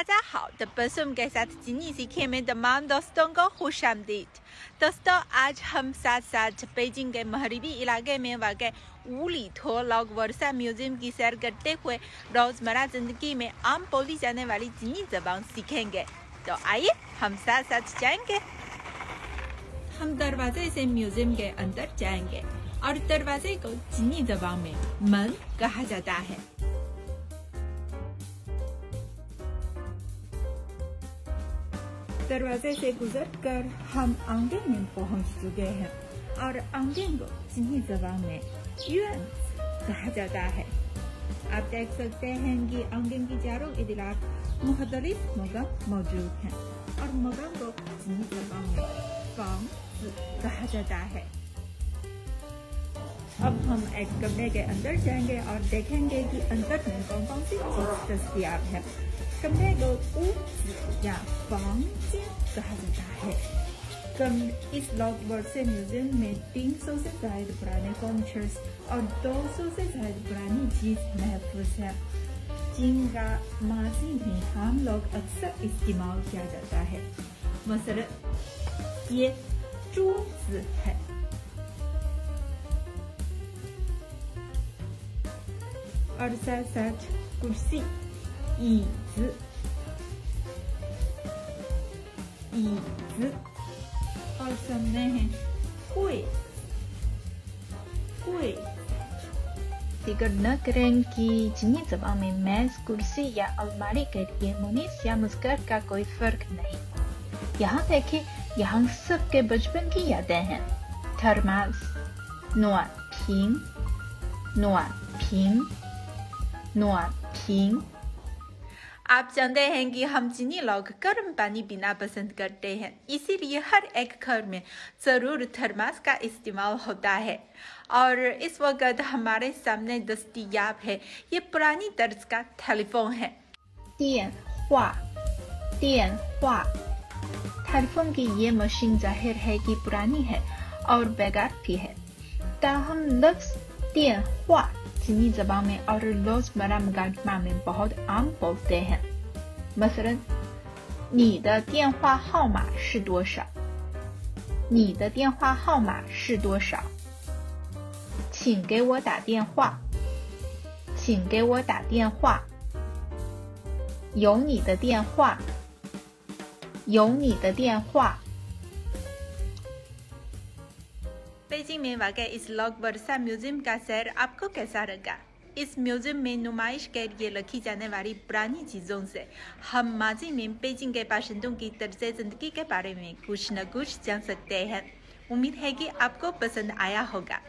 大家好तबसुम के साथ चीनी सीखे में तमाम दोस्तों को खुशामदीद। दोस्तों, आज हम साथ साथ बीजिंग के मगरिबी इलाके में वाक़ वुली थो लॉग वर्षा म्यूजियम की सैर करते हुए रोज़मर्रा ज़िंदगी में आम बोली जाने वाली चीनी ज़बान सीखेंगे। तो आइए हम साथ साथ जाएंगे। हम दरवाजे से म्यूजियम के अंदर जाएंगे और दरवाजे को चीनी ज़बान में मन कहा जाता है। दरवाजे से गुजरकर हम आंगन में पहुंच चुके हैं और आंगन को चीनी ज़बान में युआन कहा जाता है। आप देख सकते हैं कि आंगन की चारों इतलाफ मुख्तलिफ मकाम मौजूद हैं और मकाम को चीनी ज़बान में फांग कहा जाता है। अब हम एक कमरे के अंदर जाएंगे और देखेंगे कि अंदर में कौन कौन सी चीज दस्तयाब है। कमरे को या फांग कहा जाता है। इस लॉग वर्षा म्यूजियम में 300 से ज्यादा पुराने फर्नीचर्स और 200 से ज्यादा पुरानी चीज महफूज है, जिनका माजी में हम लोग अक्सर इस्तेमाल किया जाता है। मसलन ये चूज है और साथ साथ कुर्सी椅子और सामने है柜फिक्र न करें कि चीनी ज़बान में मेज, कुर्सी या अलमारी के लिए मुनीस या मुस्कर का कोई फर्क नहीं। यहाँ देखिए, यहाँ सबके बचपन की यादें हैं। थर्मास, नोआ पिंग। आप जानते हैं कि हम चीनी लोग गर्म पानी पीना पसंद करते हैं, इसीलिए हर एक घर में ज़रूर थर्मास का इस्तेमाल होता है। और इस वक्त हमारे सामने दस्तयाब है ये पुरानी तर्ज का टेलीफोन है। टेलीफोन की ये मशीन जाहिर है कि पुरानी है और बेकार भी है। ताहम लफ्ज़ दियानहुआ चीनी ज़बान में और रोज़मर्रा मुकाबला में बहुत आम बोलते हैं। मसलन, 你的电话号码是多少？请给我打电话。有你的电话。बीजिंग में वाक़ इस लॉग वर्षा म्यूजियम का सैर आपको कैसा लगा? इस म्यूजियम में नुमाइश के लिए रखी जाने वाली पुरानी चीज़ों से हम माजी में बीजिंग के बाशिंदों की तर्ज ज़िंदगी के बारे में कुछ न कुछ जान सकते हैं। उम्मीद है कि आपको पसंद आया होगा।